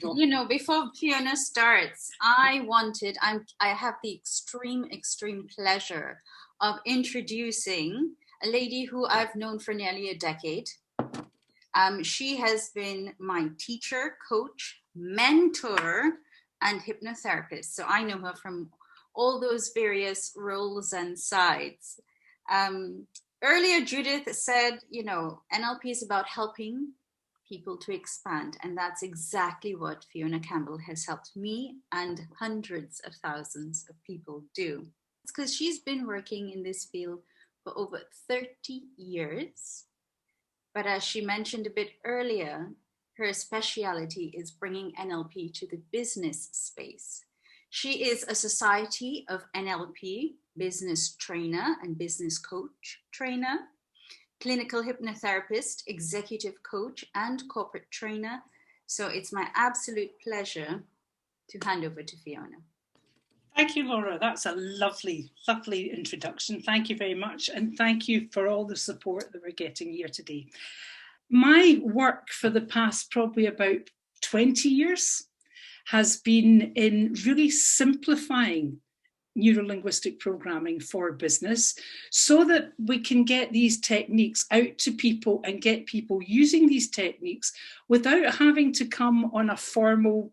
You know, before Fiona starts, I have the extreme pleasure of introducing a lady who I've known for nearly a decade. She has been my teacher, coach, mentor, and hypnotherapist. So I know her from all those various roles and sides. Earlier, Judith said, you know, NLP is about helping people to expand. And that's exactly what Fiona Campbell has helped me and hundreds of thousands of people do. It's because she's been working in this field for over 30 years. But as she mentioned a bit earlier, her speciality is bringing NLP to the business space. She is a Society of NLP business trainer and business coach trainer, clinical hypnotherapist, executive coach, and corporate trainer. So it's my absolute pleasure to hand over to Fiona. Thank you, Laura. That's a lovely, lovely introduction. Thank you very much. And thank you for all the support that we're getting here today. My work for the past probably about 20 years has been in really simplifying neuro-linguistic programming for business so that we can get these techniques out to people and get people using these techniques without having to come on a formal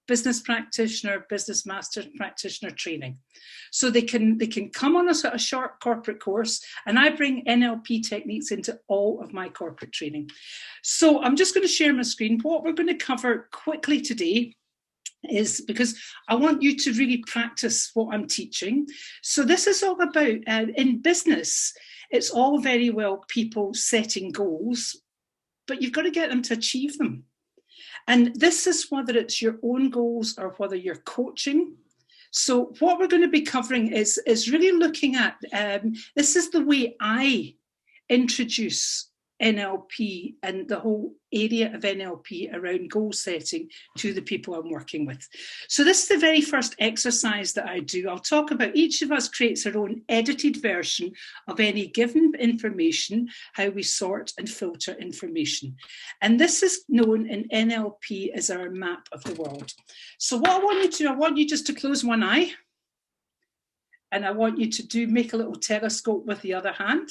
business practitioner, business master practitioner training. So they can come on a short corporate course, and I bring NLP techniques into all of my corporate training. So I'm just going to share my screen. What we're going to cover quickly today is, because I want you to really practice what I'm teaching. So this is all about, in business, it's all very well people setting goals, but you've got to get them to achieve them. And this is whether it's your own goals or whether you're coaching. So what we're going to be covering is really looking at, this is the way I introduce NLP and the whole area of NLP around goal setting to the people I'm working with. So this is the very first exercise that I do. I'll talk about each of us creates our own edited version of any given information, how we sort and filter information. And this is known in NLP as our map of the world. So what I want you to do, I want you just to close one eye, and I want you to make a little telescope with the other hand.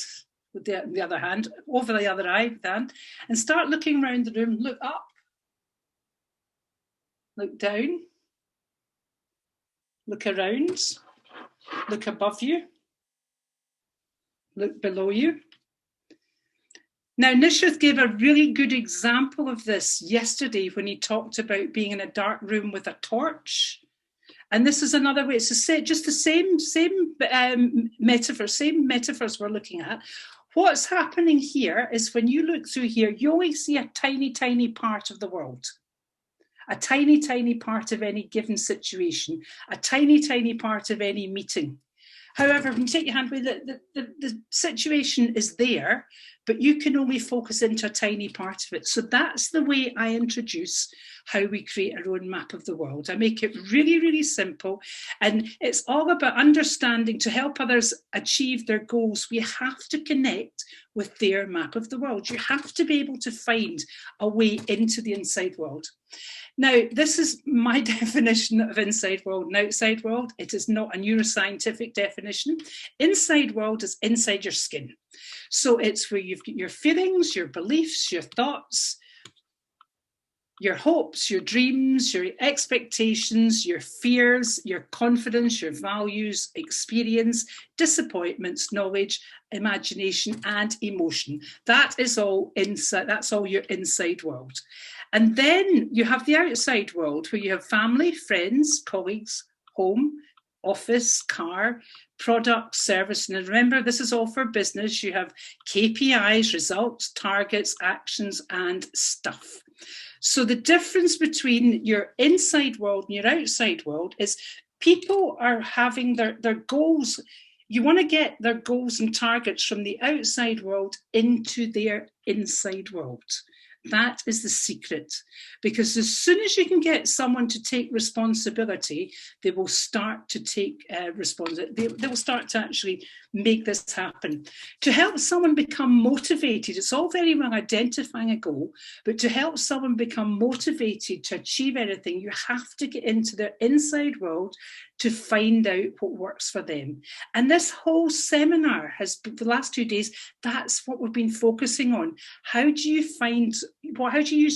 With the other hand, over the other eye, and start looking around the room. Look up, look down, look around, look above you, look below you. Now, Nishath gave a really good example of this yesterday when he talked about being in a dark room with a torch. And this is another way. It's just the same metaphors we're looking at. What's happening here is when you look through here, you only see a tiny, tiny part of the world, a tiny, tiny part of any given situation, a tiny, tiny part of any meeting. However, when you take your hand away, the situation is there, but you can only focus into a tiny part of it. So that's the way I introduce how we create our own map of the world. I make it really, really simple. And it's all about understanding to help others achieve their goals. We have to connect with their map of the world. You have to be able to find a way into the inside world. Now, this is my definition of inside world and outside world. It is not a neuroscientific definition. Inside world is inside your skin. So it's where you've got your feelings, your beliefs, your thoughts, your hopes, your dreams, your expectations, your fears, your confidence, your values, experience, disappointments, knowledge, imagination, and emotion. That is all inside. That's all your inside world. And then you have the outside world where you have family, friends, colleagues, home, office, car, product, service. And remember, this is all for business. You have KPIs, results, targets, actions, and stuff. So the difference between your inside world and your outside world is people are having their goals. You want to get their goals and targets from the outside world into their inside world. That is the secret, because as soon as you can get someone to take responsibility, they will start to take responsibility. They will start to actually make this happen. To help someone become motivated, it's all very well identifying a goal, but to help someone become motivated to achieve anything, you have to get into their inside world to find out what works for them. And this whole seminar has, for the last 2 days, that's what we've been focusing on. How do you use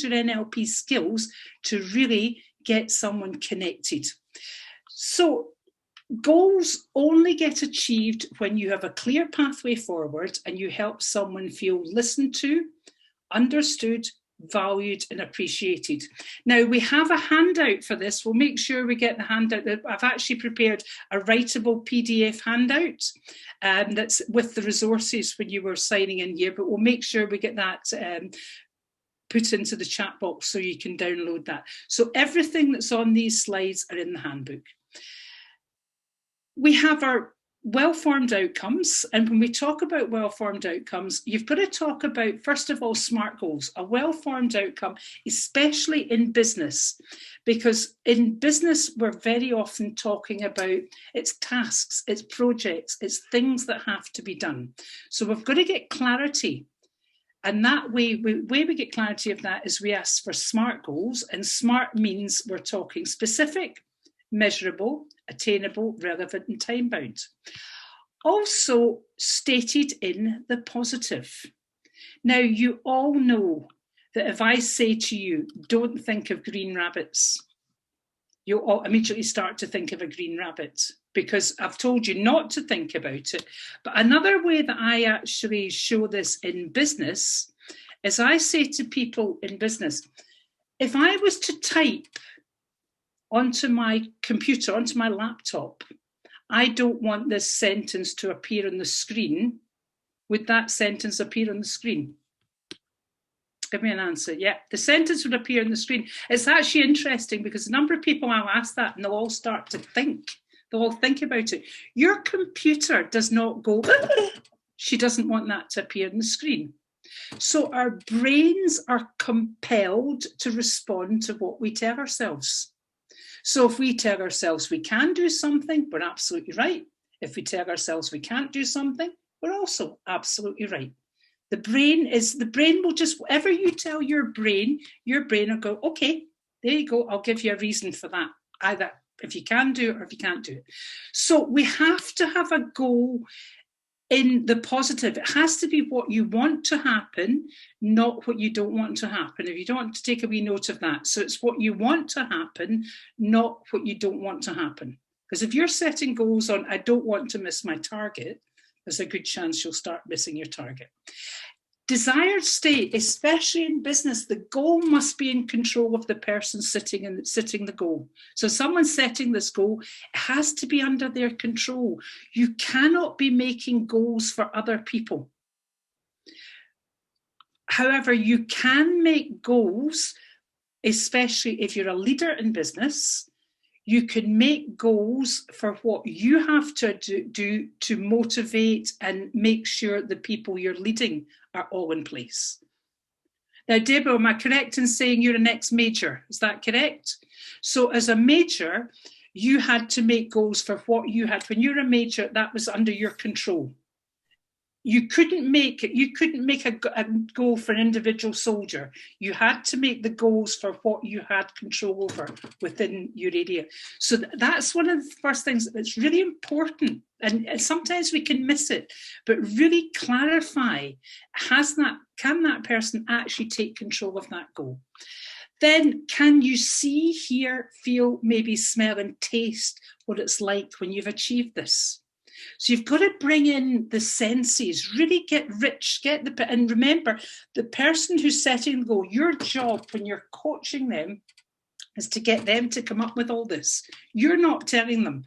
your NLP skills to really get someone connected? So goals only get achieved when you have a clear pathway forward and you help someone feel listened to, understood, valued and appreciated. Now we have a handout for this. We'll make sure we get the handout. I've actually prepared a writable PDF handout that's with the resources when you were signing in here, but we'll make sure we get that put into the chat box so you can download that. So everything that's on these slides are in the handbook. We have our well-formed outcomes, and when we talk about well-formed outcomes, you've got to talk about, first of all, SMART goals. A well-formed outcome, especially in business, because in business we're very often talking about its tasks, its projects, it's things that have to be done. So we've got to get clarity, and that way we get clarity of that is we ask for SMART goals, and SMART means we're talking specific, measurable, attainable, relevant and time-bound. Also stated in the positive. Now, you all know that if I say to you, don't think of green rabbits, you'll all immediately start to think of a green rabbit because I've told you not to think about it. But another way that I actually show this in business is I say to people in business, if I was to type onto my computer, onto my laptop, I don't want this sentence to appear on the screen, would that sentence appear on the screen? Give me an answer. Yeah, the sentence would appear on the screen. It's actually interesting because a number of people I'll ask that and they'll all start to think. They'll all think about it. Your computer does not go, she doesn't want that to appear on the screen. So our brains are compelled to respond to what we tell ourselves. So if we tell ourselves we can do something, we're absolutely right. If we tell ourselves we can't do something, we're also absolutely right. The brain will just, whatever you tell your brain will go, okay, there you go, I'll give you a reason for that. Either if you can do it or if you can't do it. So we have to have a goal in the positive. It has to be what you want to happen, not what you don't want to happen. If you don't want to take a wee note of that. So it's what you want to happen, not what you don't want to happen. Because if you're setting goals on, I don't want to miss my target, there's a good chance you'll start missing your target. Desired state, especially in business, the goal must be in control of the person setting the goal. So someone's setting this goal, it has to be under their control. You cannot be making goals for other people. However, you can make goals, especially if you're a leader in business. You can make goals for what you have to do to motivate and make sure the people you're leading are all in place. Now, Deborah, am I correct in saying you're an ex-major? Is that correct? So as a major, you had to make goals for what you had. When you're a major, that was under your control. You couldn't make a goal for an individual soldier. You had to make the goals for what you had control over within your area. So that's one of the first things that's really important. And sometimes we can miss it, but really clarify, can that person actually take control of that goal? Then can you see, hear, feel, maybe smell and taste what it's like when you've achieved this? So you've got to bring in the senses, really get rich, and remember, the person who's setting the goal, your job when you're coaching them is to get them to come up with all this. You're not telling them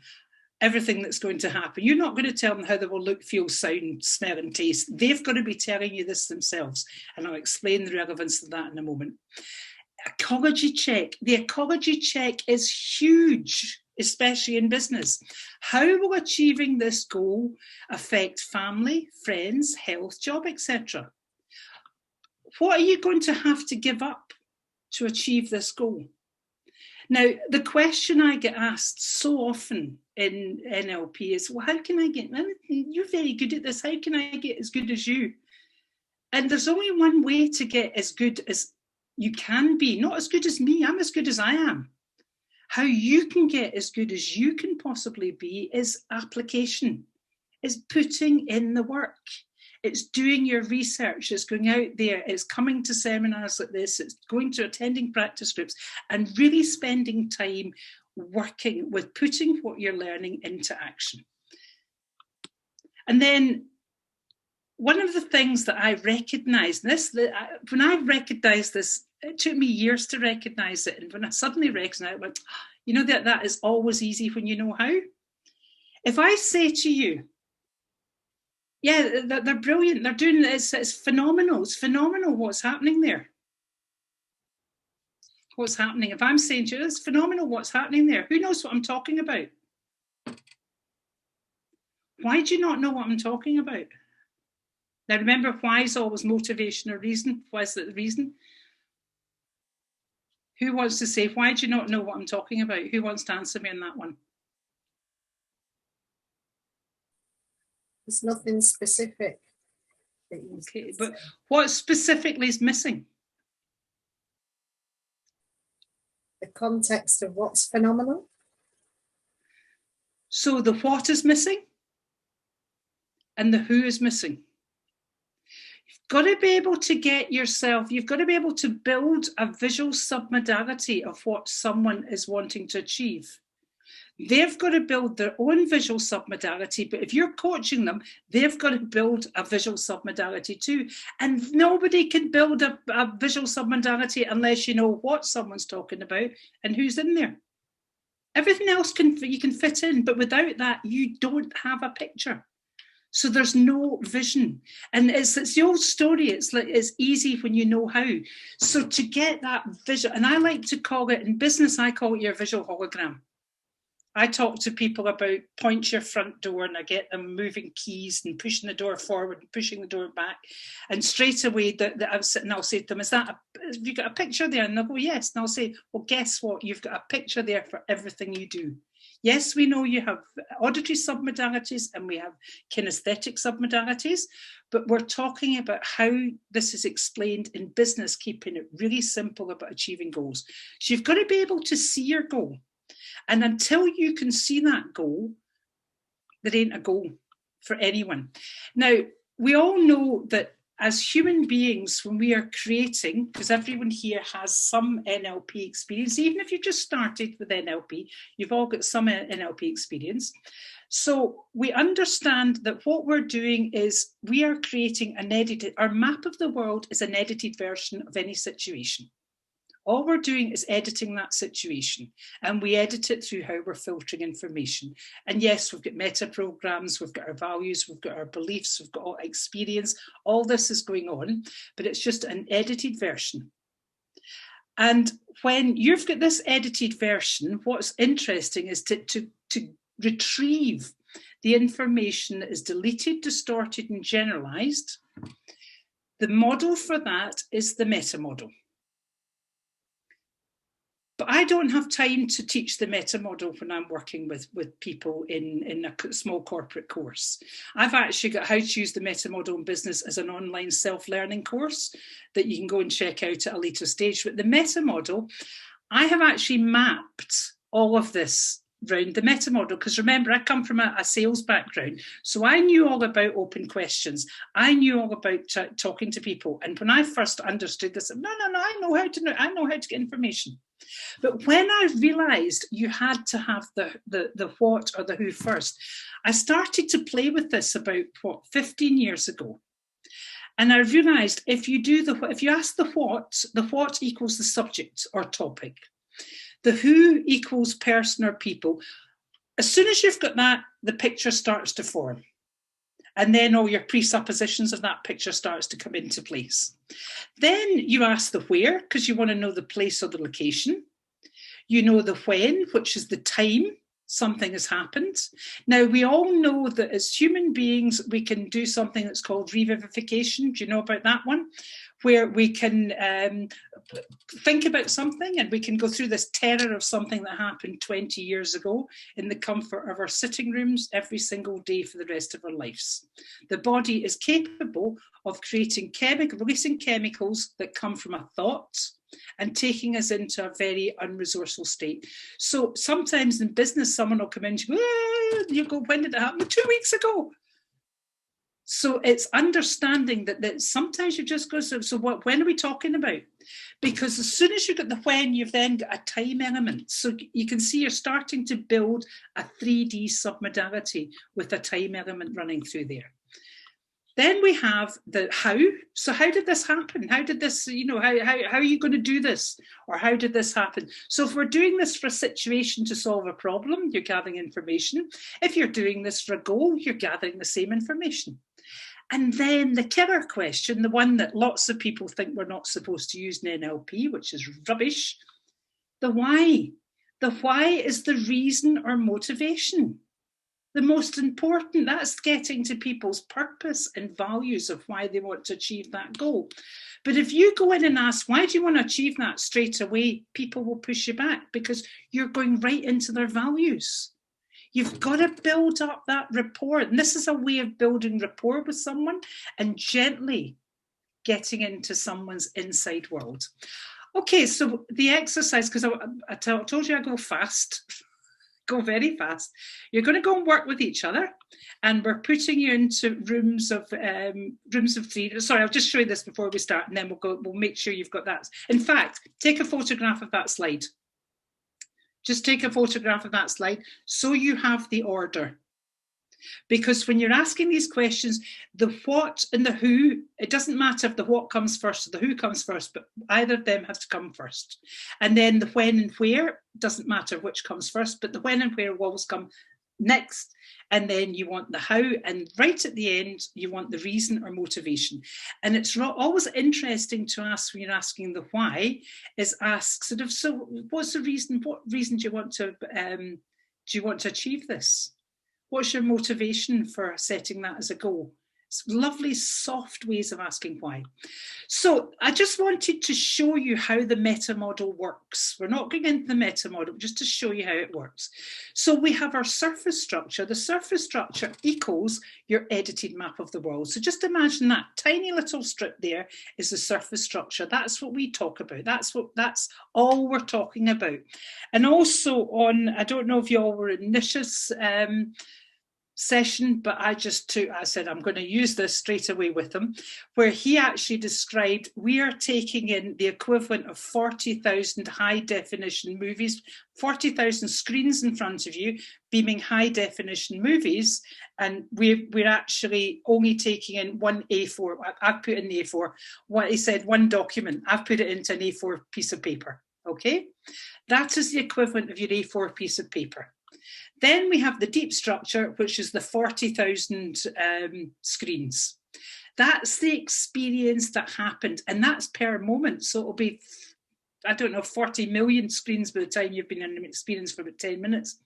everything that's going to happen. You're not going to tell them how they will look, feel, sound, smell and taste. They've got to be telling you this themselves. And I'll explain the relevance of that in a moment. Ecology check. The ecology check is huge, especially in business. How will achieving this goal affect family, friends, health, job, etc.? what are you going to have to give up to achieve this goal? Now, the question I get asked so often in NLP is, well, how can I get, well, you're very good at this, how can I get as good as you? And there's only one way to get as good as you can be, not as good as me, I'm as good as I am. How you can get as good as you can possibly be is application, is putting in the work. It's doing your research, it's going out there, it's coming to seminars like this, it's going to attending practice groups and really spending time working with putting what you're learning into action. And then one of the things that I recognised, when I recognised this, it took me years to recognise it. And when I suddenly recognised it, I went, you know, that is always easy when you know how. If I say to you, yeah, they're brilliant, they're doing this, it's phenomenal what's happening there. What's happening? If I'm saying to you, it's phenomenal what's happening there, who knows what I'm talking about? Why do you not know what I'm talking about? Now remember, why is always motivation or reason? Why is it the reason? Who wants to say, why do you not know what I'm talking about? Who wants to answer me on that one? There's nothing specific. Okay, but what specifically is missing? The context of what's phenomenal. So the what is missing and the who is missing. You've got to be able to get yourself, you've got to be able to build a visual submodality of what someone is wanting to achieve. They've got to build their own visual submodality, but if you're coaching them, they've got to build a visual submodality too. And nobody can build a visual submodality unless you know what someone's talking about and who's in there. Everything else you can fit in, but without that, you don't have a picture. So there's no vision. And it's the old story. It's easy when you know how. So to get that vision, and I like to call it, in business, I call it your visual hologram. I talk to people about point your front door and I get them moving keys and pushing the door forward and pushing the door back. And straight away I'm sitting, I'll say to them, have you got a picture there? And they'll go, yes. And I'll say, well, guess what? You've got a picture there for everything you do. Yes, we know you have auditory submodalities and we have kinesthetic submodalities, but we're talking about how this is explained in business, keeping it really simple about achieving goals. So you've got to be able to see your goal. And until you can see that goal, there ain't a goal for anyone. Now, we all know that as human beings, when we are creating, because everyone here has some NLP experience, even if you just started with NLP, you've all got some NLP experience. So we understand that what we're doing is we are creating our map of the world is an edited version of any situation. All we're doing is editing that situation, and we edit it through how we're filtering information. And yes, we've got meta programs, we've got our values, we've got our beliefs, we've got all experience. All this is going on, but it's just an edited version. And when you've got this edited version, what's interesting is to retrieve the information that is deleted, distorted, and generalized. The model for that is the meta model. But I don't have time to teach the meta model when I'm working with people in a small corporate course. I've actually got how to use the meta model in business as an online self-learning course that you can go and check out at a later stage. But the meta model, I have actually mapped all of this around the meta model, because remember, I come from a sales background, so I knew all about open questions. I knew all about talking to people, and when I first understood this, I know how to get information. But when I realised you had to have the what or the who first, I started to play with this about 15 years ago. And I realised if you ask the what equals the subject or topic. The who equals person or people. As soon as you've got that, the picture starts to form. And then all your presuppositions of that picture starts to come into place. Then you ask the where, because you want to know the place or the location. You know the when, which is the time. something has happened. Now, we all know that as human beings, we can do something that's called revivification. Do you know about that one? Where we can think about something and we can go through this terror of something that happened 20 years ago in the comfort of our sitting rooms every single day for the rest of our lives. The body is capable of releasing chemicals that come from a thought and taking us into a very unresourceful state. So sometimes in business, someone will come in and you go, when did it happen? 2 weeks ago. So it's understanding that sometimes you just go, so when are we talking about? Because as soon as you get the when, you've then got a time element. So you can see you're starting to build a 3D submodality with a time element running through there. Then we have the how. So how did this happen? How did this, how are you going to do this? Or how did this happen? So if we're doing this for a situation to solve a problem, you're gathering information. If you're doing this for a goal, you're gathering the same information. And then the killer question, the one that lots of people think we're not supposed to use in NLP, which is rubbish, the why. The why is the reason or motivation. The most important, that's getting to people's purpose and values of why they want to achieve that goal. But if you go in and ask, why do you want to achieve that straight away, people will push you back because you're going right into their values. You've got to build up that rapport. And this is a way of building rapport with someone and gently getting into someone's inside world. Okay, so the exercise, because I told you I go fast. Go very fast. You're going to go and work with each other, and we're putting you into rooms of 3. Sorry, I'll just show you this before we start, and then we'll make sure you've got that. In fact, take a photograph of that slide. Just take a photograph of that slide so you have the order. Because when you're asking these questions, the what and the who, it doesn't matter if the what comes first or the who comes first, but either of them have to come first. And then the when and where, doesn't matter which comes first, but the when and where will always come next. And then you want the how, and right at the end, you want the reason or motivation. And it's always interesting to ask when you're asking the why, is ask sort of, so what's the reason? What reason do you want to achieve this? What's your motivation for setting that as a goal? It's lovely, soft ways of asking why. So I just wanted to show you how the meta model works. We're not going into the meta model, just to show you how it works. So we have our surface structure. The surface structure equals your edited map of the world. So just imagine that tiny little strip there is the surface structure. That's what we talk about. That's all we're talking about. And also I don't know if you all were in Nish's session, but I said I'm going to use this straight away with him, where he actually described we are taking in the equivalent of 40,000 high definition movies, 40,000 screens in front of you, beaming high definition movies, and we're actually only taking in one A4. I've put in the A4. What he said, one document. I've put it into an A4 piece of paper. Okay, that is the equivalent of your A4 piece of paper. Then we have the deep structure, which is the 40,000 screens. That's the experience that happened, and that's per moment. So it'll be, 40 million screens by the time you've been in an experience for about 10 minutes.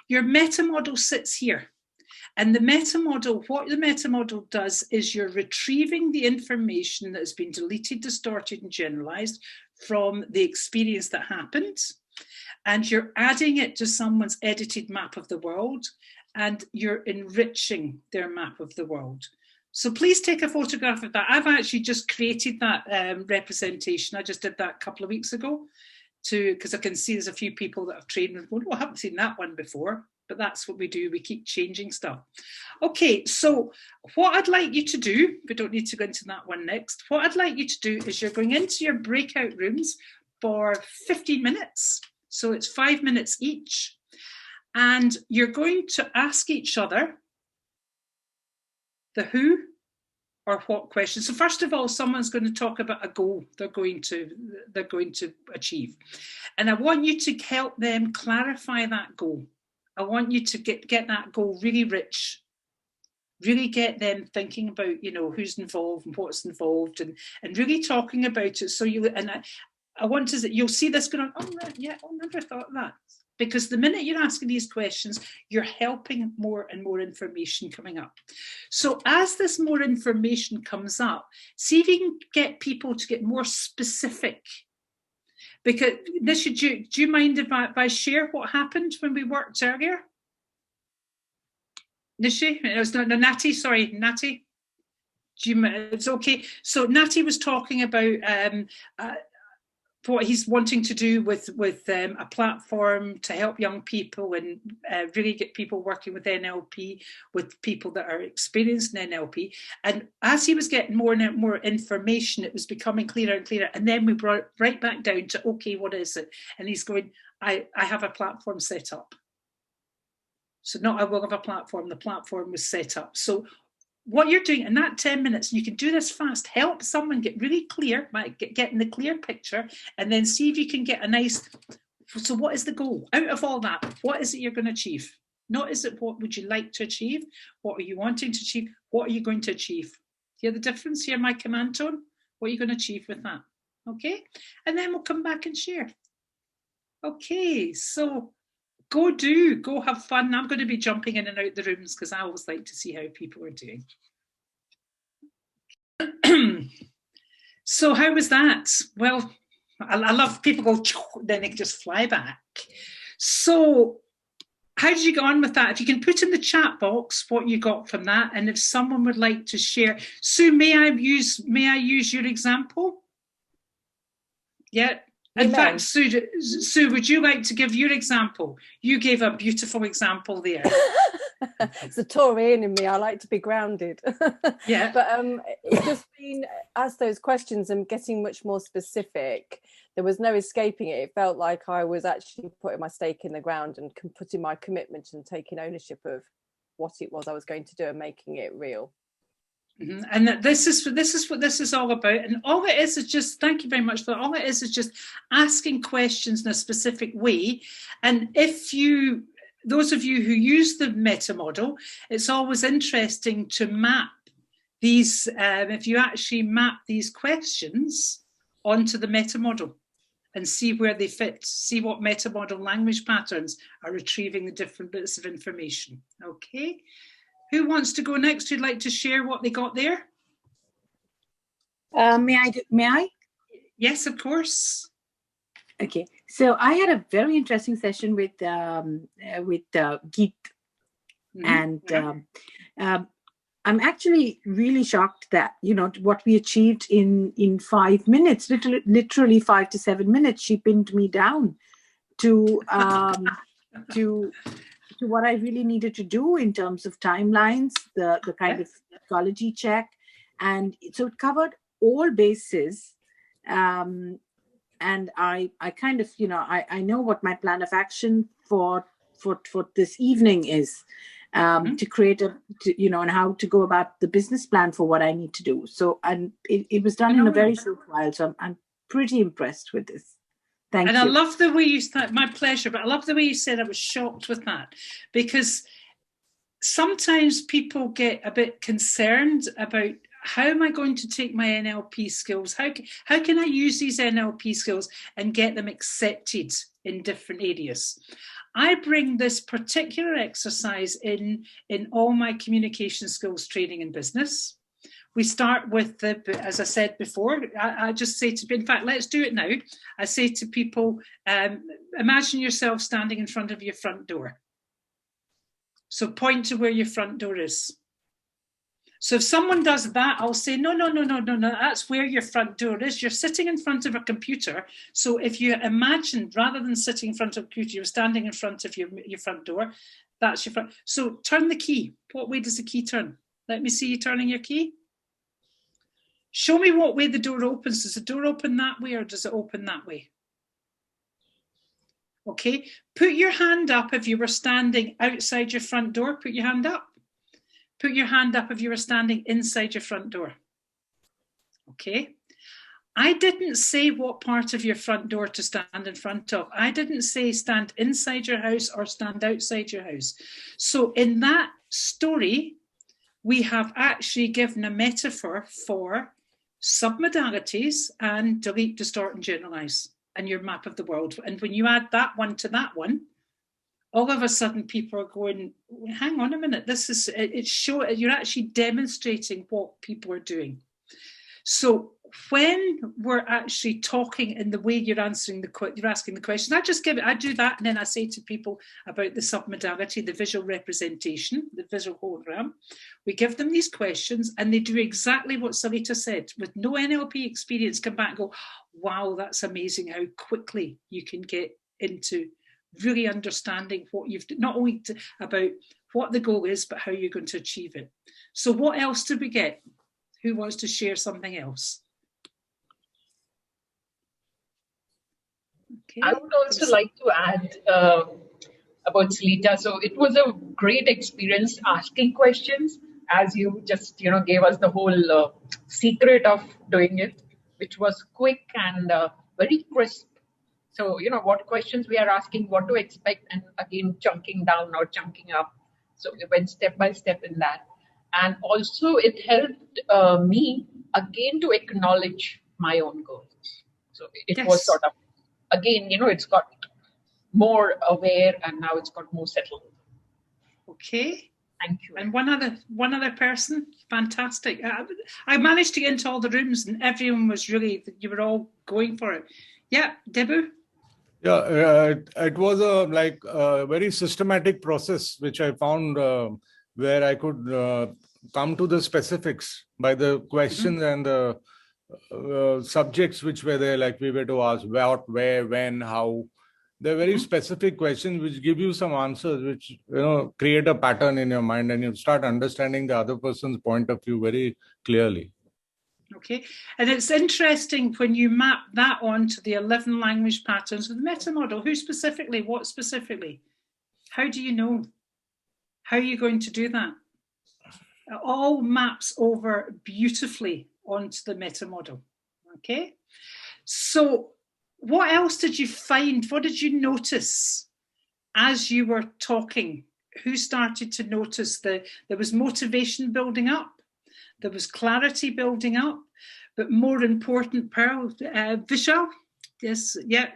Your meta model sits here. And the meta model, what the meta model does is you're retrieving the information that has been deleted, distorted, and generalized from the experience that happened. And you're adding it to someone's edited map of the world, and you're enriching their map of the world. So please take a photograph of that. I've actually just created that representation. I just did that a couple of weeks ago because I can see there's a few people that have trained and going, oh, I haven't seen that one before. But that's what we do. We keep changing stuff. Okay, so what I'd like you to do, we don't need to go into that one next. What I'd like you to do is you're going into your breakout rooms for 15 minutes. So it's 5 minutes each. And you're going to ask each other the who or what question. So first of all, someone's going to talk about a goal they're going to achieve. And I want you to help them clarify that goal. I want you to get that goal really rich, really get them thinking about, who's involved and what's involved, and really talking about it. So I want to, you'll see this going on, oh, right, yeah, I never thought of that. Because the minute you're asking these questions, you're helping more and more information coming up. So as this more information comes up, see if you can get people to get more specific. Because Nisha, do you mind if I share what happened when we worked earlier? Nishi, it was not Natty. Sorry, Natty. It's okay. So Natty was talking about what he's wanting to do with a platform to help young people and really get people working with NLP, with people that are experienced in NLP. And as he was getting more and more information, it was becoming clearer and clearer. And then we brought it right back down to, okay, what is it? And he's going, I have a platform set up. So not I will have a platform, the platform was set up. So what you're doing in that 10 minutes, and you can do this fast, help someone get really clear, getting the clear picture, and then see if you can get a nice, so what is the goal? Out of all that, what is it you're going to achieve? Not is it what would you like to achieve? What are you wanting to achieve? What are you going to achieve? Hear the difference here, my command tone? What are you going to achieve with that? Okay, and then we'll come back and share. Okay, so go have fun. I'm going to be jumping in and out the rooms because I always like to see how people are doing. So how was that? Well, I love people go, then they just fly back. So how did you get on with that? If you can put in the chat box what you got from that, and if someone would like to share. Sue, may I use your example? Yeah. In fact, Sue, would you like to give your example? You gave a beautiful example there. It's a Taurian in me. I like to be grounded. Yeah. But it's just been, as those questions and getting much more specific, there was no escaping it. It felt like I was actually putting my stake in the ground and putting my commitment and taking ownership of what it was I was going to do and making it real. Mm-hmm. And this is what this is all about. And all it is just, thank you very much for that. All it is just asking questions in a specific way. And if those of you who use the meta model, it's always interesting to map these, if you actually map these questions onto the meta model and see where they fit, see what meta model language patterns are retrieving the different bits of information. Okay. Who wants to go next? Who'd like to share what they got there? May I? Yes, of course. Okay. So I had a very interesting session with Geet, and I'm actually really shocked that what we achieved in 5 minutes, literally 5 to 7 minutes. She pinned me down to what I really needed to do in terms of timelines, the kind of ecology check. And so it covered all bases. And I kind of, I know what my plan of action for this evening is, to create and how to go about the business plan for what I need to do. So, and it was done in a very short while. So I'm pretty impressed with this. Thank you. I love the way you said, my pleasure, but I love the way you said I was shocked with that, because sometimes people get a bit concerned about how am I going to take my NLP skills? How can I use these NLP skills and get them accepted in different areas? I bring this particular exercise in all my communication skills training in business. We start with as I said before, I just say to, in fact, let's do it now. I say to people, imagine yourself standing in front of your front door. So point to where your front door is. So if someone does that, I'll say, no, that's where your front door is. You're sitting in front of a computer. So if you imagine, rather than sitting in front of a computer, you're standing in front of your front door, that's your front. So turn the key. What way does the key turn? Let me see you turning your key. Show me what way the door opens. Does the door open that way or does it open that way? Okay, put your hand up if you were standing outside your front door. Put your hand up. Put your hand up if you were standing inside your front door. Okay. I didn't say what part of your front door to stand in front of. I didn't say stand inside your house or stand outside your house. So in that story, we have actually given a metaphor for submodalities and delete, distort, and generalize, and your map of the world. And when you add that one to that one, all of a sudden people are going, hang on a minute, this is, you're actually demonstrating what people are doing. So when we're actually talking in the way you're asking the questions, I do that, and then I say to people about the submodality, the visual representation, the visual hologram. We give them these questions, and they do exactly what Sarita said. With no NLP experience, come back and go, wow, that's amazing how quickly you can get into really understanding what you've, not only about what the goal is, but how you're going to achieve it. So what else did we get? Who wants to share something else? Okay. I would also like to add about Salita. So it was a great experience asking questions, as you just gave us the whole secret of doing it, which was quick and very crisp. So what questions we are asking, what to expect, and again chunking down or chunking up. So we went step by step in that. And also it helped me again to acknowledge my own goals. So it was sort of, again, it's got more aware, and now it's got more settled. Okay. Thank you. And one other person, fantastic. I managed to get into all the rooms, and everyone was really, you were all going for it. Yeah, Debu? Yeah, it was a very systematic process, which I found where I could come to the specifics by the questions and the subjects which were there, like we were to ask what, where, when, how. They're very specific questions which give you some answers which create a pattern in your mind, and you start understanding the other person's point of view very clearly. Okay, and it's interesting when you map that onto the 11 language patterns of the meta model. Who specifically? What specifically? How do you know? How are you going to do that? It all maps over beautifully onto the meta model. Okay, so what else did you find? What did you notice as you were talking? Who started to notice there was motivation building up? There was clarity building up, but more important, Pearl, Vishal, yes, yeah.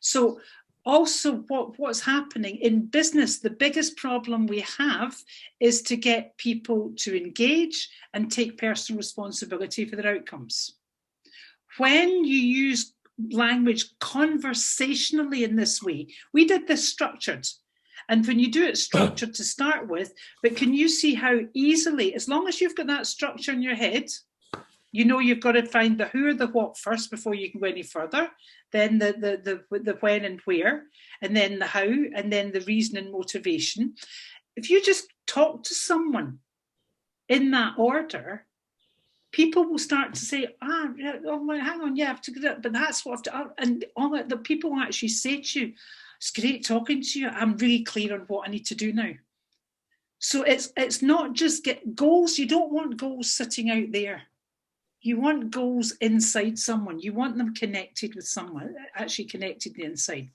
So also what's happening in business, the biggest problem we have is to get people to engage and take personal responsibility for their outcomes. When you use language conversationally in this way, we did this structured. And when you do it structured to start with, but can you see how easily, as long as you've got that structure in your head, you've got to find the who or the what first before you can go any further, then the when and where, and then the how, and then the reason and motivation. If you just talk to someone in that order, people will start to say, hang on, yeah, I have to do that, but that's what I've done. And all that, the people will actually say to you, it's great talking to you. I'm really clear on what I need to do now. So it's not just get goals. You don't want goals sitting out there. You want goals inside someone. You want them connected with someone, actually connected the inside.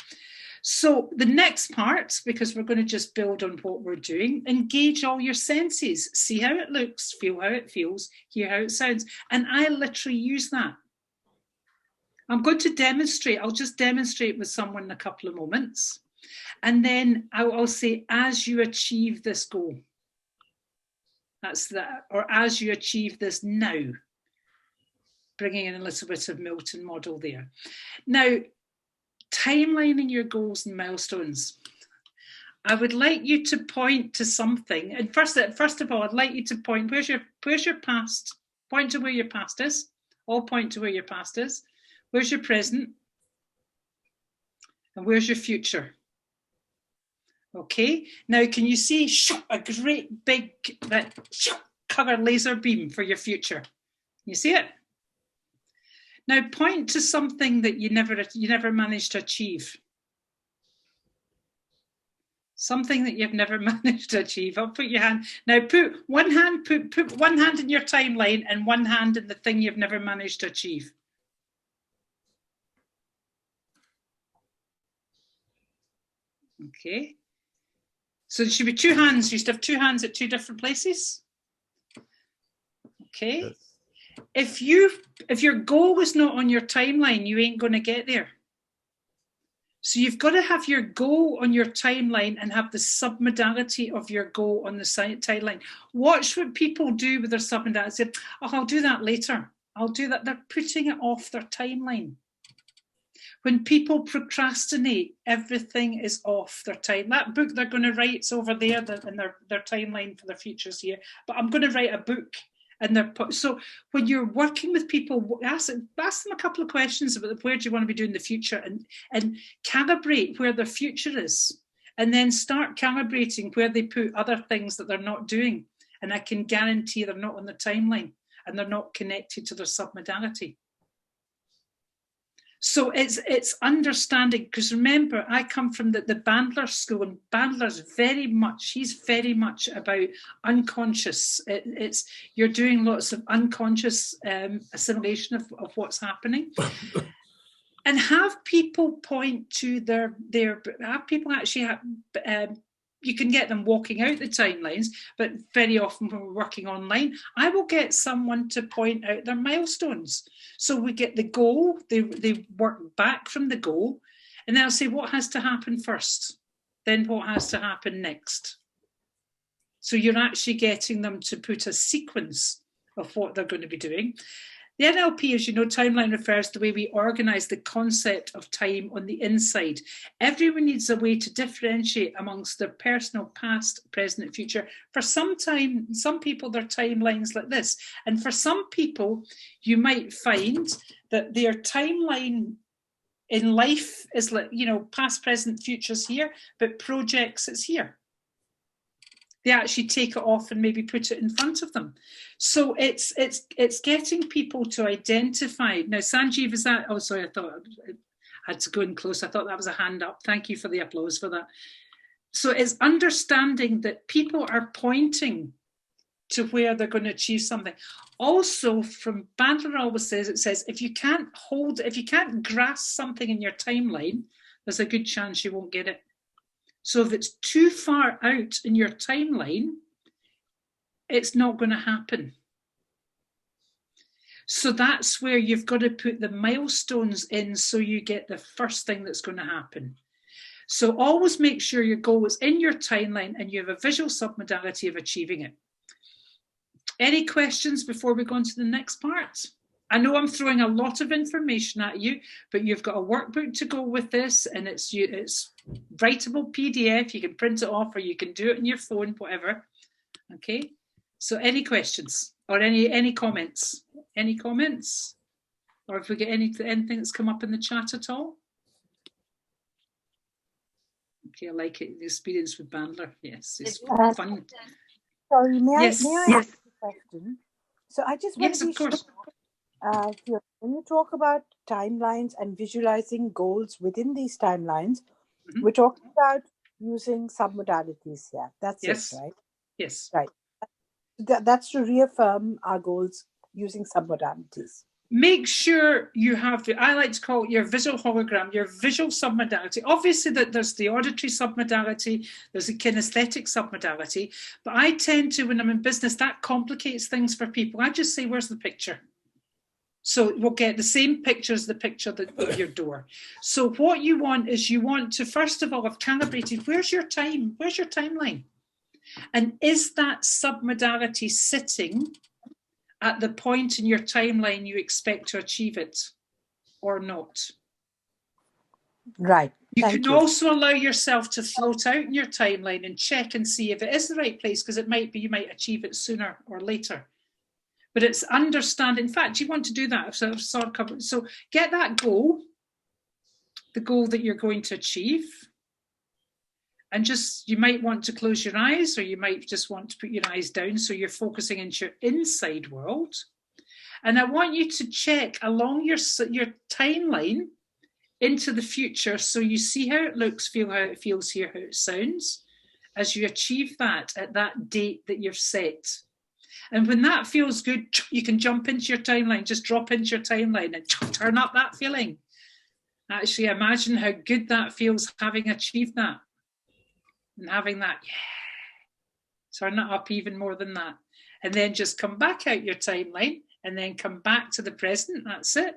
So the next part, because we're going to just build on what we're doing, engage all your senses. See how it looks, feel how it feels, hear how it sounds. And I literally use that. I'm going to demonstrate. I'll just demonstrate with someone in a couple of moments. And then I'll say, as you achieve this goal, that's that, or as you achieve this now, bringing in a little bit of Milton model there. Now, timelining your goals and milestones. I would like you to point to something. And first of all, I'd like you to point, where's your past? Point to where your past is. All point to where your past is. Where's your present? And where's your future? Okay, now can you see a great big colour laser beam for your future? You see it? Now point to something that you never managed to achieve. Something that you've never managed to achieve. I'll put your hand. Now put one hand in your timeline and one hand in the thing you've never managed to achieve. Okay. So there should be two hands. You should have two hands at two different places. Okay. Yes. If your goal is not on your timeline, you ain't going to get there. So you've got to have your goal on your timeline and have the submodality of your goal on the timeline. Watch what people do with their submodality. Say, oh, I'll do that later. I'll do that. They're putting it off their timeline. When people procrastinate, everything is off their time. That book they're going to write, it's over there in their timeline for their futures here. But I'm going to write a book. So when you're working with people, ask them a couple of questions about where do you want to be doing in the future, and calibrate where their future is, and then start calibrating where they put other things that they're not doing. And I can guarantee they're not on the timeline and they're not connected to their submodality. So it's understanding, because remember, I come from the Bandler school, and Bandler's he's very much about unconscious. You're doing lots of unconscious assimilation of what's happening. And have people point to have people actually you can get them walking out the timelines, but very often when we're working online, I will get someone to point out their milestones. So we get the goal, they work back from the goal, and then I'll say what has to happen first, then what has to happen next. So you're actually getting them to put a sequence of what they're going to be doing. The NLP, as you know, timeline refers to the way we organise the concept of time on the inside. Everyone needs a way to differentiate amongst their personal past, present and future. For some people, their timeline's like this. And for some people, you might find that their timeline in life is like, past, present, future's here, but projects, it's here. They actually take it off and maybe put it in front of them. So it's getting people to identify. Now, Sanjeev, is that? Oh, sorry, I thought I had to go in close. I thought that was a hand up. Thank you for the applause for that. So it's understanding that people are pointing to where they're going to achieve something. Also, from Bandler always says, it says, if you can't grasp something in your timeline, there's a good chance you won't get it. So if it's too far out in your timeline, it's not going to happen. So that's where you've got to put the milestones in so you get the first thing that's going to happen. So always make sure your goal is in your timeline and you have a visual submodality of achieving it. Any questions before we go on to the next part? I know I'm throwing a lot of information at you, but you've got a workbook to go with this, and it's writable PDF. You can print it off, or you can do it on your phone, whatever. Okay. So, any questions or any comments? Any comments? Or if we get anything that's come up in the chat at all? Okay, I like it. The experience with Bandler. Yes, it's fun. Sorry, may yes. I ask a question? So I just want yes, to be of course. Sure. When you talk about timelines and visualizing goals within these timelines, we're talking about using submodalities here. That's yes. it, right? Yes. Right. That's to reaffirm our goals using submodalities. Make sure you have, I like to call it your visual hologram, your visual submodality. Obviously that there's the auditory submodality, there's a kinesthetic submodality, but I tend to, when I'm in business, that complicates things for people. I just say, where's the picture? So we'll get the same picture as the picture of your door. So what you want is you want to, first of all, have calibrated, where's your time? Where's your timeline? And is that submodality sitting at the point in your timeline you expect to achieve it or not? Right. You can also allow yourself to float out in your timeline and check and see if it is the right place, because it might be you might achieve it sooner or later. But it's understanding. In fact, you want to do that. So get that goal, the goal that you're going to achieve. And just, you might want to close your eyes, or you might just want to put your eyes down so you're focusing into your inside world. And I want you to check along your timeline into the future so you see how it looks, feel how it feels, hear how it sounds, as you achieve that at that date that you've set. And when that feels good, you can jump into your timeline, just drop into your timeline and turn up that feeling. Actually, imagine how good that feels having achieved that. And having that, turn it up even more than that. And then just come back out your timeline and then come back to the present. That's it.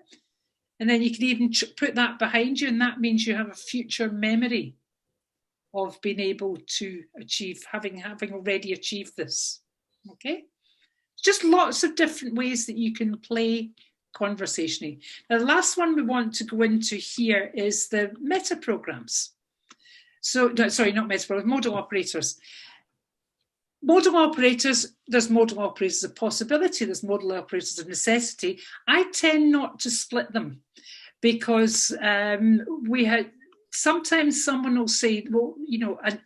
And then you can even put that behind you, and that means you have a future memory of being able to achieve, having already achieved this. Okay? Just lots of different ways that you can play conversationally. Now, the last one we want to go into here is the meta programs. So, no, sorry, not meta programs, model operators. Model operators, there's model operators of possibility, there's model operators of necessity. I tend not to split them because sometimes someone will say, well, you know, I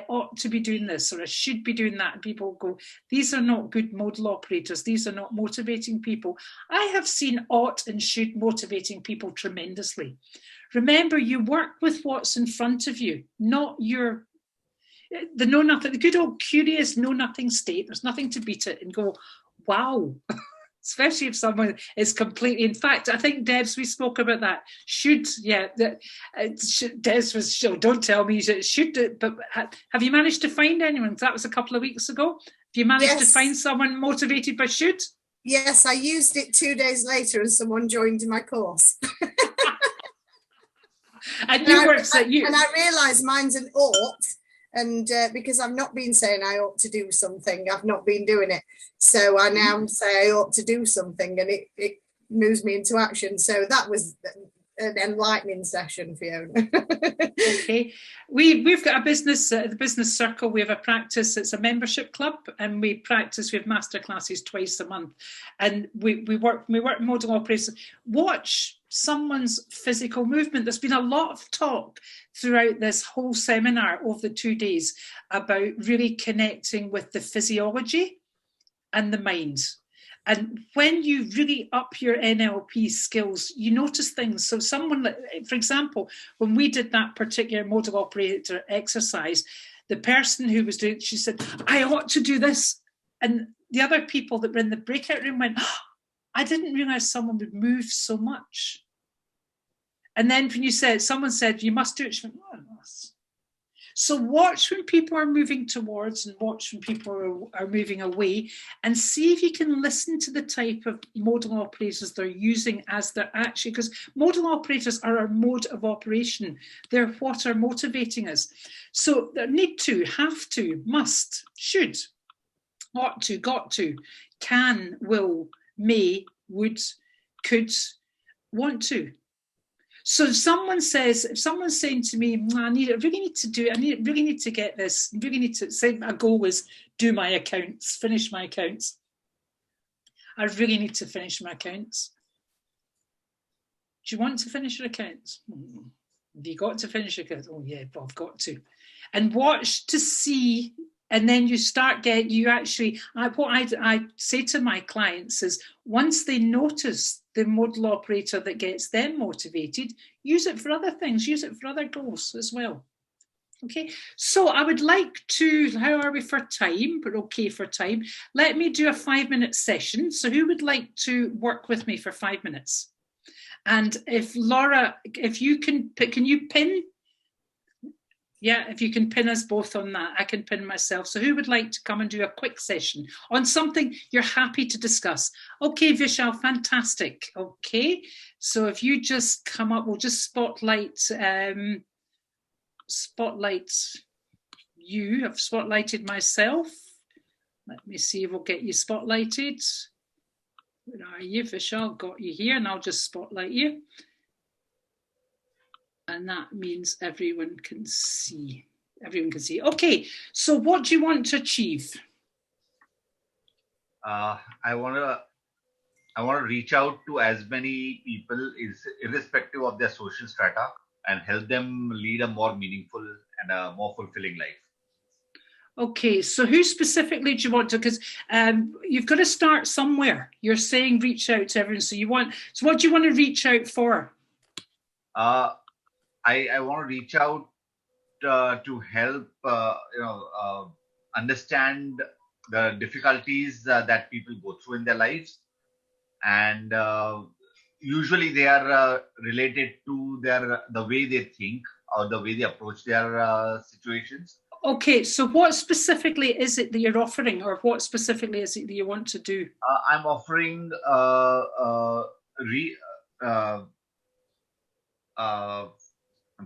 ought to be doing this, or I should be doing that. And people go, these are not good model operators. These are not motivating people. I have seen ought and should motivating people tremendously. Remember, you work with what's in front of you, not the know nothing, the good old curious know nothing state. There's nothing to beat it and go, wow. Especially if someone is completely, in fact, I think Debs, we spoke about that. Debs was, don't tell me, should, but have you managed to find anyone? That was a couple of weeks ago. Have you managed to find someone motivated by should? Yes, I used it 2 days later and someone joined my course. And I realised mine's an ought. And because I've not been saying I ought to do something, I've not been doing it. So I now say I ought to do something, and it moves me into action. So that was an enlightening session, Fiona. Okay. We've got a business, the Business Circle, we have a practice, it's a membership club, and we have master classes twice a month. And we work model operators. Watch someone's physical movement. There's been a lot of talk throughout this whole seminar over the 2 days about really connecting with the physiology and the mind. And when you really up your NLP skills, you notice things. So someone, for example, when we did that particular model operator exercise, the person who was doing it, she said, I ought to do this. And the other people that were in the breakout room went, oh, I didn't realize someone would move so much. And then when someone said, you must do it, she went, oh, so watch when people are moving towards and watch when people are moving away, and see if you can listen to the type of modal operators they're using as they're actually, because modal operators are our mode of operation. They're what are motivating us. So they need to, have to, must, should, ought to, got to, can, will, may, would, could, want to. So if someone's saying to me, I really need to get this, really need to, say my goal was do my accounts, finish my accounts. I really need to finish my accounts. Do you want to finish your accounts? Have you got to finish your accounts? Oh yeah, but I've got to. And watch to see, and then you start what I say to my clients is, once they notice the model operator that gets them motivated, use it for other things, use it for other goals as well. Okay, so I would like to, how are we for time? We're okay for time. Let me do a 5-minute session. So who would like to work with me for 5 minutes? And if Laura, if you can you pin? Yeah, if you can pin us both on that, I can pin myself. So who would like to come and do a quick session on something you're happy to discuss? Okay, Vishal, fantastic. Okay, so if you just come up, we'll just spotlight you. I've spotlighted myself. Let me see if we'll get you spotlighted. Where are you, Vishal? Got you here, and I'll just spotlight you. And that means everyone can see. Everyone can see. Okay, so what do you want to achieve? I want to reach out to as many people, irrespective of their social strata, and help them lead a more meaningful and a more fulfilling life. Okay, so who specifically do you want to? Because you've got to start somewhere. You're saying reach out to everyone. So what do you want to reach out for? I want to reach out to help, understand the difficulties that people go through in their lives, and usually they are related to the way they think or the way they approach their situations. Okay, so what specifically is it that you're offering, or what specifically is it that you want to do? I'm offering I'm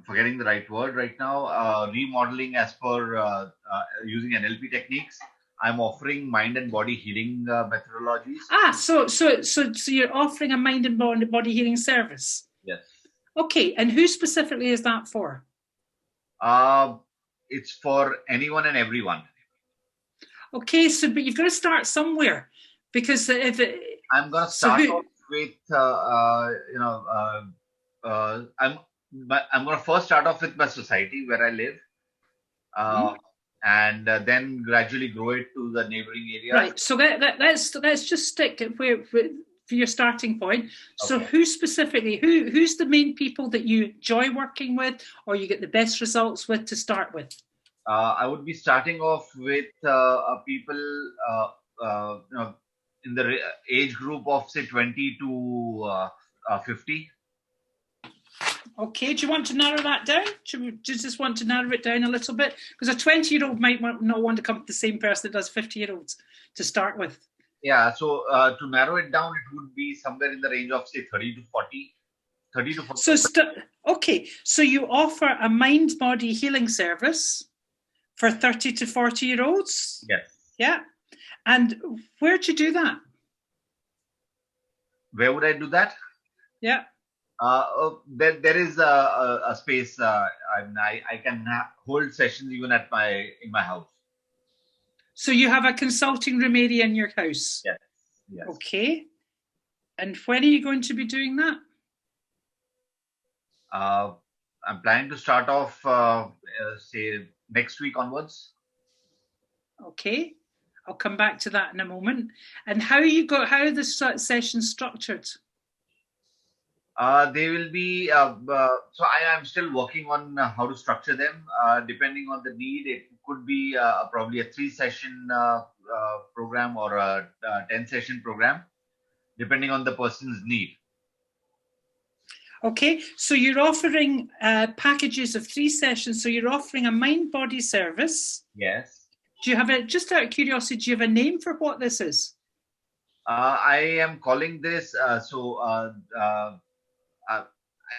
forgetting the right word right now, remodeling as per using NLP techniques. I'm offering mind and body healing methodologies. So you're offering a mind and body healing service? Yes. Okay, and who specifically is that for? It's for anyone and everyone. Okay, so but you've got to start somewhere, because if I'm going to start off with I'm going to first start off with my society where I live, and then gradually grow it to the neighboring areas. Right. So let's just stick where for your starting point. So Okay. who specifically, who's the main people that you enjoy working with, or you get the best results with to start with? I would be starting off with people in the age group of say 20 to 50. Okay, do you want to narrow that down? Do you just want to narrow it down a little bit? Because a 20-year-old might not want to come to the same person that does 50-year-olds to start with. Yeah, so to narrow it down, it would be somewhere in the range of say 30 to 40. 30 to 40. So, okay, so you offer a mind-body healing service for 30 to 40-year-olds? Yes. Yeah. And where'd you do that? Where would I do that? Yeah. There is a space. I can hold sessions even in my house. So you have a consulting room area in your house? Yes. Yes. Okay. And when are you going to be doing that? I'm planning to start off, say, next week onwards. Okay. I'll come back to that in a moment. And how are the sessions structured? They will be, so I am still working on how to structure them. Depending on the need, it could be probably a 3-session program or a 10-session program, depending on the person's need. Okay, so you're offering packages of 3 sessions. So you're offering a mind-body service. Yes. Do you have just out of curiosity, do you have a name for what this is? I am calling this,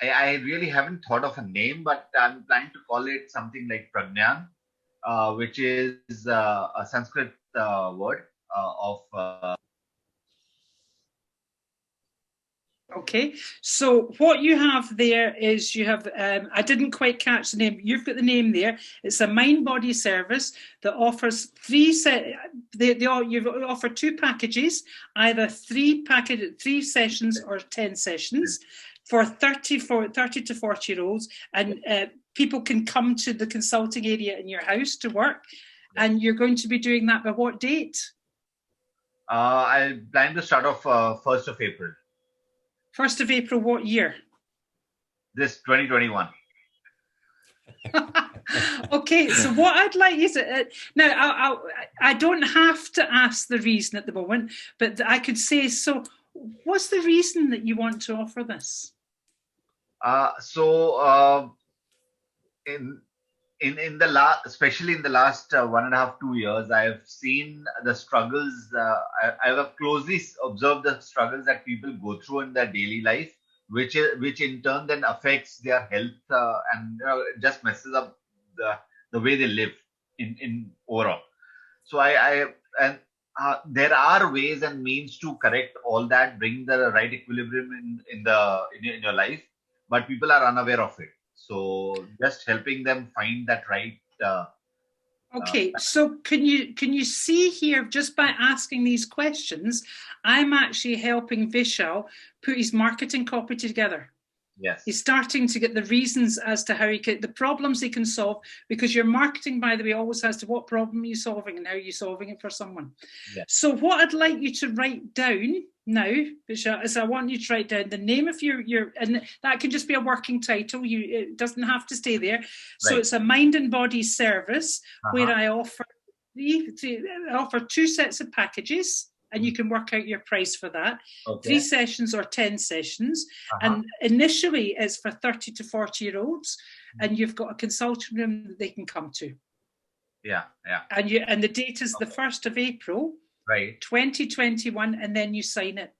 I really haven't thought of a name, but I'm planning to call it something like Pragnan, which is a Sanskrit word of... Okay, so what you have there is you have, I didn't quite catch the name, you've got the name there. It's a mind-body service that offers you offer 2 packages, either 3 sessions or 10 sessions for 30 to 40-year-olds, and people can come to the consulting area in your house to work, and you're going to be doing that by what date? I plan to start off 1st of April. 1st of April, what year? This 2021. Okay, so what I'd like is now I don't have to ask the reason at the moment, but I could say, so what's the reason that you want to offer this? In the last, especially in the last 1.5 to 2 years, I have seen the struggles. I have closely observed the struggles that people go through in their daily life, which in turn then affects their health and just messes up the way they live in overall. So there are ways and means to correct all that, bring the right equilibrium in your life, but people are unaware of it. So just helping them find that right. Okay, so can you see here, just by asking these questions, I'm actually helping Vishal put his marketing copy together. Yes. He's starting to get the reasons as to how the problems he can solve, because your marketing, by the way, always has to what problem are you solving and how are you solving it for someone. Yes. So what I'd like you to write down now, Vishal, is I want you to write down the name of your and that can just be a working title. It doesn't have to stay there. So it's a mind and body service where I offer 2 sets of packages. And you can work out your price for that. Okay. 3 sessions or 10 sessions. And initially it's for 30 to 40-year-olds. And you've got a consulting room that they can come to. Yeah. And the date is the 1st of April, right, 2021, and then you sign it.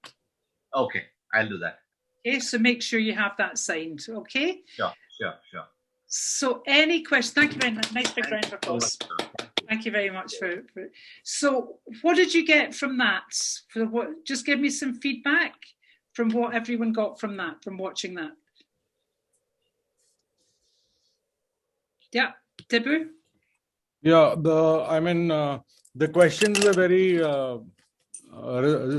Okay, I'll do that. Okay, so make sure you have that signed. Okay. Sure. So any questions? Thank you very much. Nice big round of applause. Thank you very much for. So what did you get from that? For what? Just give me some feedback from what everyone got from that, from watching that. Yeah, Tibu? Yeah, the questions were very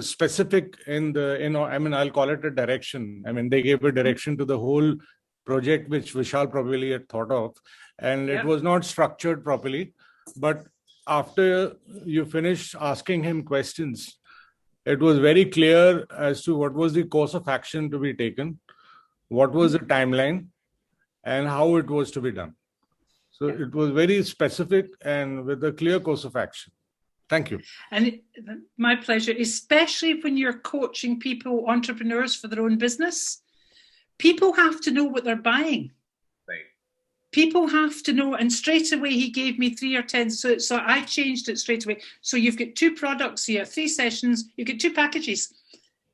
specific in the, I'll call it a direction. They gave a direction to the whole project, which Vishal probably had thought of, and it was not structured properly. But after you finished asking him questions, it was very clear as to what was the course of action to be taken, what was the timeline, and how it was to be done. So it was very specific and with a clear course of action. Thank you. And my pleasure, especially when you're coaching people, entrepreneurs for their own business. People have to know what they're buying. Right. People have to know, and straight away he gave me 3 or 10. So I changed it straight away. So you've got 2 products here, 3 sessions, you get 2 packages.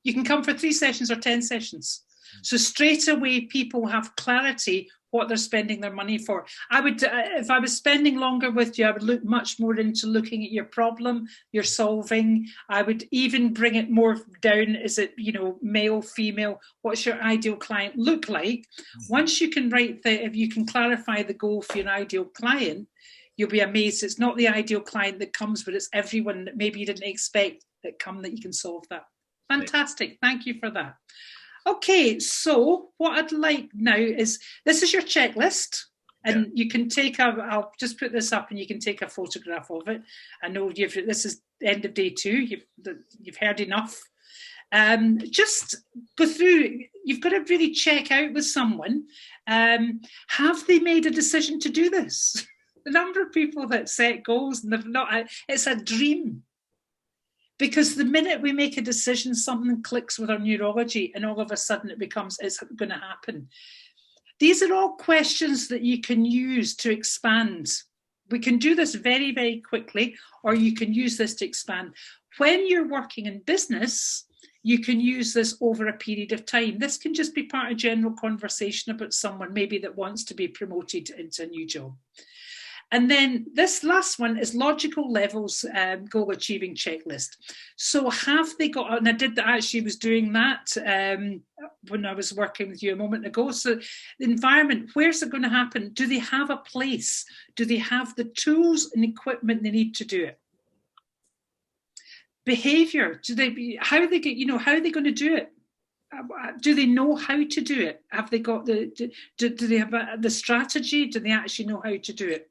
You can come for 3 sessions or 10 sessions. So straight away, people have clarity what they're spending their money for. I would, if I was spending longer with you, I would look much more into looking at your problem you're solving. I would even bring it more down. Is it, male, female? What's your ideal client look like? Once you can if you can clarify the goal for your ideal client, you'll be amazed. It's not the ideal client that comes, but it's everyone that maybe you didn't expect that you can solve that. Fantastic. Thank you for that. Okay, so what I'd like now is, this is your checklist, and you can I'll just put this up and you can take a photograph of it. I know this is the end of day 2, you've heard enough. Just go through, you've got to really check out with someone, have they made a decision to do this? The number of people that set goals and they've not, it's a dream. Because the minute we make a decision, something clicks with our neurology and all of a sudden it's going to happen. These are all questions that you can use to expand. We can do this very, very quickly, or you can use this to expand. When you're working in business, you can use this over a period of time. This can just be part of general conversation about someone maybe that wants to be promoted into a new job. And then this last one is logical levels goal achieving checklist. So have they got, and I did that, actually was doing that when I was working with you a moment ago. So the environment, where's it going to happen? Do they have a place? Do they have the tools and equipment they need to do it? Behavior, how are they going to do it? Do they know how to do it? Have they got do they have the strategy? Do they actually know how to do it?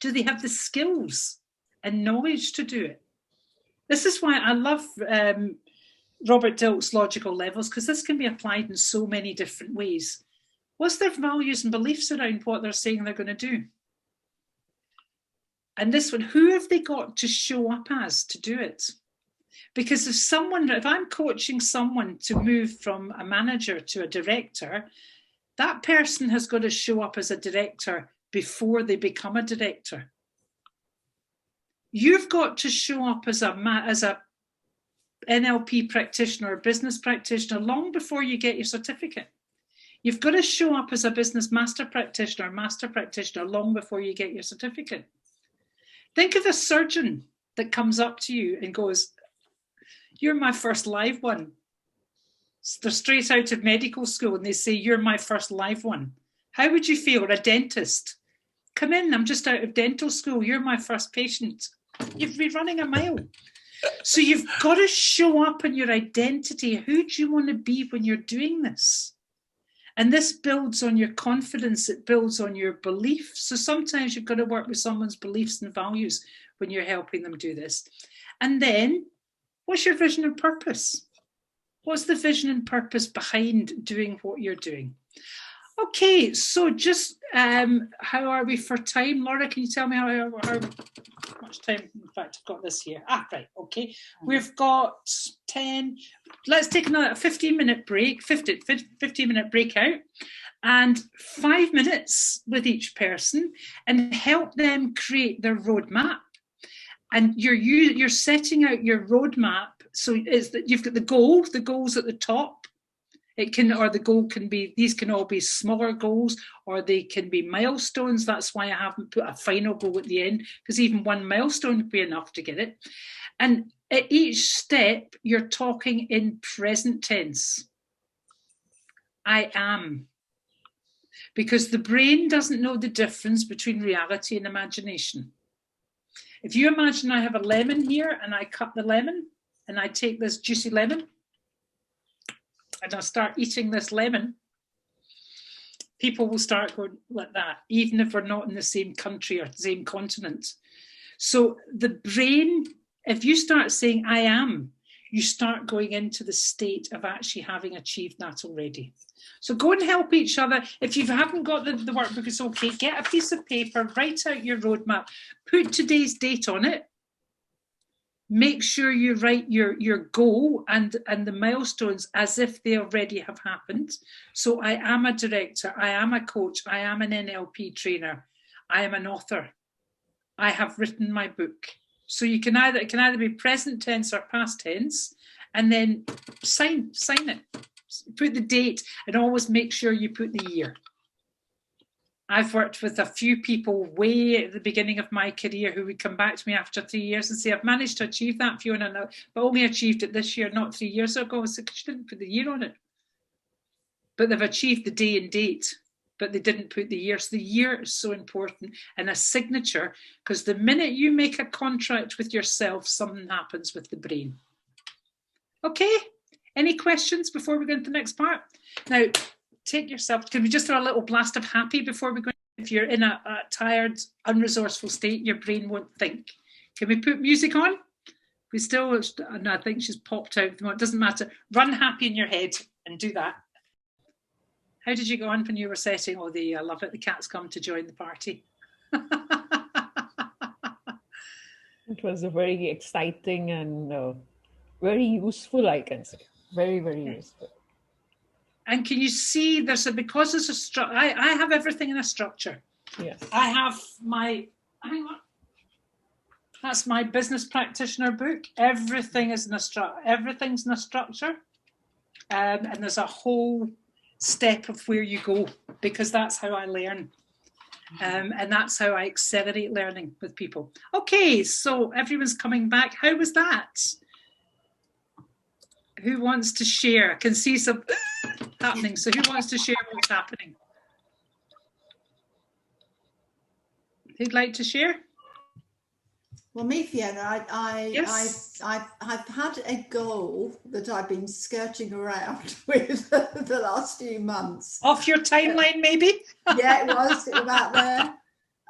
Do they have the skills and knowledge to do it? This is why I love Robert Dilt's logical levels, because this can be applied in so many different ways. What's their values and beliefs around what they're saying they're going to do? And this one, who have they got to show up as to do it? Because if I'm coaching someone to move from a manager to a director, that person has got to show up as a director before they become a director. You've got to show up as a NLP practitioner or business practitioner long before you get your certificate. You've got to show up as a business master practitioner or master practitioner long before you get your certificate. Think of a surgeon that comes up to you and goes, "You're my first live one." They're straight out of medical school and they say, "You're my first live one." How would you feel? Or a dentist, "Come in, I'm just out of dental school. You're my first patient." You'd be running a mile. So you've got to show up in your identity. Who do you want to be when you're doing this? And this builds on your confidence. It builds on your belief. So sometimes you've got to work with someone's beliefs and values when you're helping them do this. And then, what's your vision and purpose? What's the vision and purpose behind doing what you're doing? Okay, so just how are we for time? Laura, can you tell me how much time? In fact, I've got this here. Right, okay. We've got 10. Let's take another 15-minute break, 15-minute breakout, and 5 minutes with each person, and help them create their roadmap. And you're setting out your roadmap. So it's that you've got the goals at the top. It can, or the goal can be, these can all be smaller goals, or they can be milestones. That's why I haven't put a final goal at the end, because even one milestone would be enough to get it. And at each step, you're talking in present tense. I am. Because the brain doesn't know the difference between reality and imagination. If you imagine I have a lemon here and I cut the lemon and I take this juicy lemon and I start eating this lemon, people will start going like that, even if we're not in the same country or the same continent. So the brain, if you start saying I am, you start going into the state of actually having achieved that already. So go and help each other. If you haven't got the workbook, it's okay. Get a piece of paper, write out your roadmap, put today's date on it. Make sure you write your goal and the milestones as if they already have happened. So I am a director, I am a coach, I am an NLP trainer, I am an author. I have written my book. So you can it can either be present tense or past tense, and then sign it. Put the date, and always make sure you put the year. I've worked with a few people way at the beginning of my career who would come back to me after 3 years and say, I've managed to achieve that, Fiona, but only achieved it this year, not 3 years ago. I said, because you didn't put the year on it. But they've achieved the day and date, but they didn't put the year. So the year is so important, and a signature, because the minute you make a contract with yourself, something happens with the brain. Okay? Any questions before we go into the next part? Now, take yourself, can we just throw a little blast of happy before we go? If you're in a tired, unresourceful state, your brain won't think. Can we put music on? We still, no, I think she's popped out. It doesn't matter. Run happy in your head and do that. How did you go on when you were setting? Oh, I love it. The cat's come to join the party. It was a very exciting and very useful, I can say. Very, very useful. And can you see because there's a structure, I have everything in a structure. Yes. I have hang on. That's my business practitioner book. Everything's in a structure. And there's a whole step of where you go, because that's how I learn. And that's how I accelerate learning with people. Okay, so everyone's coming back. How was that? Who wants to share? I can see some happening. So who wants to share what's happening? Who'd like to share? Well, me, Fiona, Yes. I've had a goal that I've been skirting around with the last few months. Off your timeline, maybe? Yeah, it was about there.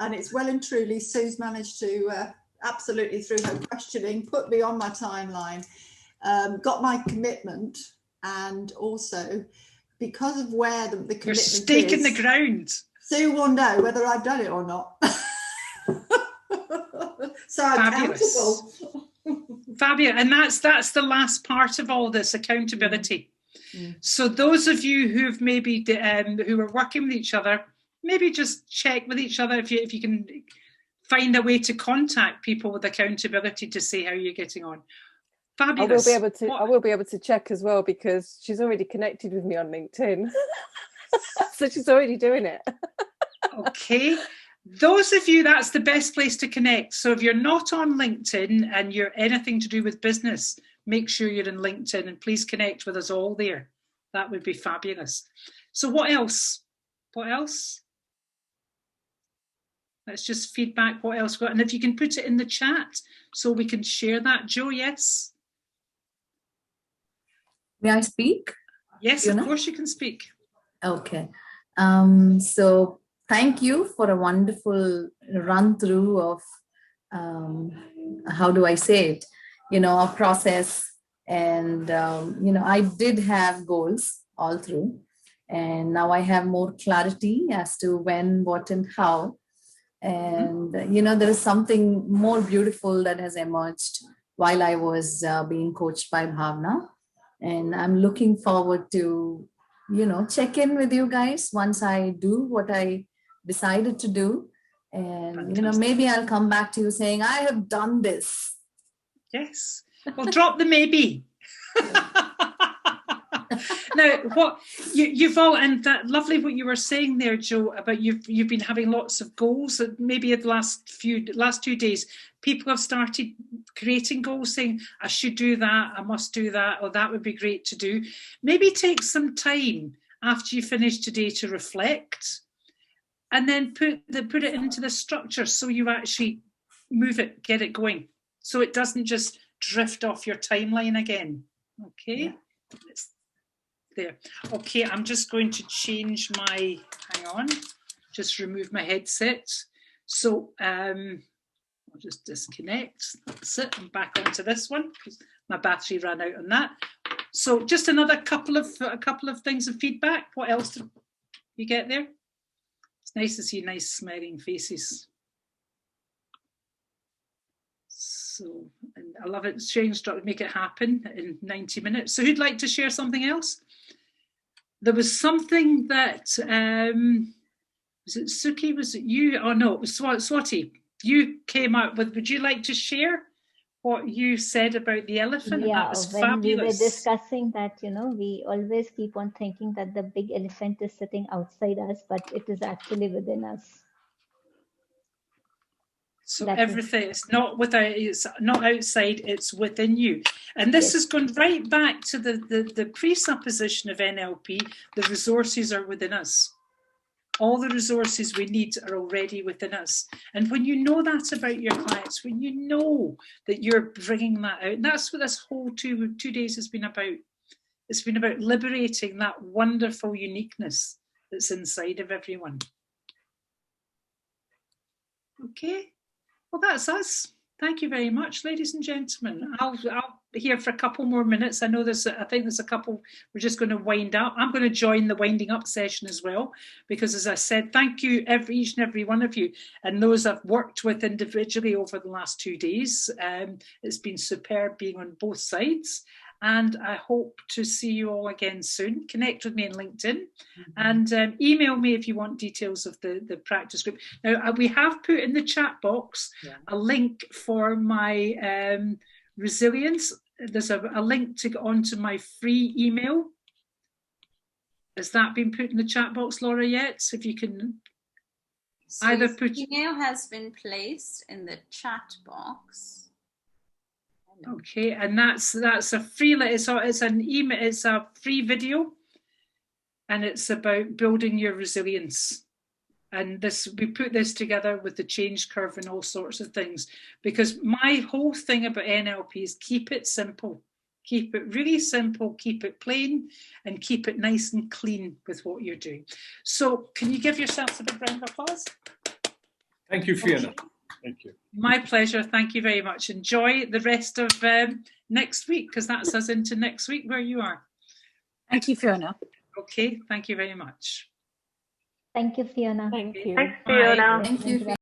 And it's well and truly, Sue's managed to, absolutely through her questioning, put me on my timeline. Got my commitment, and also because of where the commitment Your stake in the ground. Sue will know whether I've done it or not. So I'm accountable. Fabulous. And that's the last part of all this, accountability. Mm. So those of you who've maybe who are working with each other, maybe just check with each other if you can find a way to contact people with accountability to see how you're getting on. Fabulous. I will be able to check as well, because she's already connected with me on LinkedIn. So she's already doing it. Okay. Those of you, that's the best place to connect. So if you're not on LinkedIn and you're anything to do with business, make sure you're in LinkedIn, and please connect with us all there. That would be fabulous. So what else? What else? Let's just feedback what else we've got. And if you can put it in the chat so we can share that. Joe, yes? May I speak? Yes, Fiona? Of course you can speak. Okay. So thank you for a wonderful run through of, how do I say it, a process. And, I did have goals all through, and now I have more clarity as to when, what, and how. And, there is something more beautiful that has emerged while I was being coached by Bhavna. And I'm looking forward to, check in with you guys once I do what I decided to do. And, maybe I'll come back to you saying, I have done this. Yes. Well, drop the maybe. Now, what you've all, and that lovely what you were saying there, Joe, about you've been having lots of goals. Maybe the last 2 days, people have started creating goals, saying, I should do that, I must do that, or that would be great to do. Maybe take some time after you finish today to reflect, and then put it into the structure so you actually move it, get it going, so it doesn't just drift off your timeline again. Okay. Yeah. There. Okay, I'm just going to change my, hang on, just remove my headset. So I'll just disconnect. That's it. I'm back onto this one because my battery ran out on that. So just another couple of things of feedback. What else did you get there? It's nice to see nice smiling faces. So, and I love it. Sharing structure, make it happen in 90 minutes. So who'd like to share something else? There was something that, was it Suki, was it you? Oh no, it was Swati. You came out with, would you like to share what you said about the elephant? Yeah, that was when fabulous. we were discussing that, we always keep on thinking that the big elephant is sitting outside us, but it is actually within us. So everything, it's not outside, it's within you. And this has gone right back to the presupposition of NLP, the resources are within us. All the resources we need are already within us. And when you know that about your clients, when you know that you're bringing that out, and that's what this whole two days has been about. It's been about liberating that wonderful uniqueness that's inside of everyone. Okay. Well, that's us. Thank you very much, ladies and gentlemen. I'll be here for a couple more minutes. I know I think there's a couple, we're just going to wind up. I'm going to join the winding up session as well, because as I said, thank you each and every one of you and those I've worked with individually over the last 2 days. It's been superb being on both sides. And I hope to see you all again soon. Connect with me on LinkedIn and email me if you want details of the practice group. Now, we have put in the chat box a link for my resilience. There's a link to get onto my free email. Has that been put in the chat box, Laura, yet? If you can either put... Email has been placed in the chat box. Okay, and that's a free. It's an email. It's a free video, and it's about building your resilience. And we put this together with the change curve and all sorts of things, because my whole thing about NLP is keep it simple, keep it really simple, keep it plain, and keep it nice and clean with what you're doing. So, can you give yourself a big round of applause? Thank you, Fiona. Okay. Thank you. My pleasure. Thank you very much. Enjoy the rest of next week, because that's us into next week where you are. Thank you, Fiona. Okay. Thank you very much. Thank you, Fiona. Thank you. Thanks, Fiona. Thank you.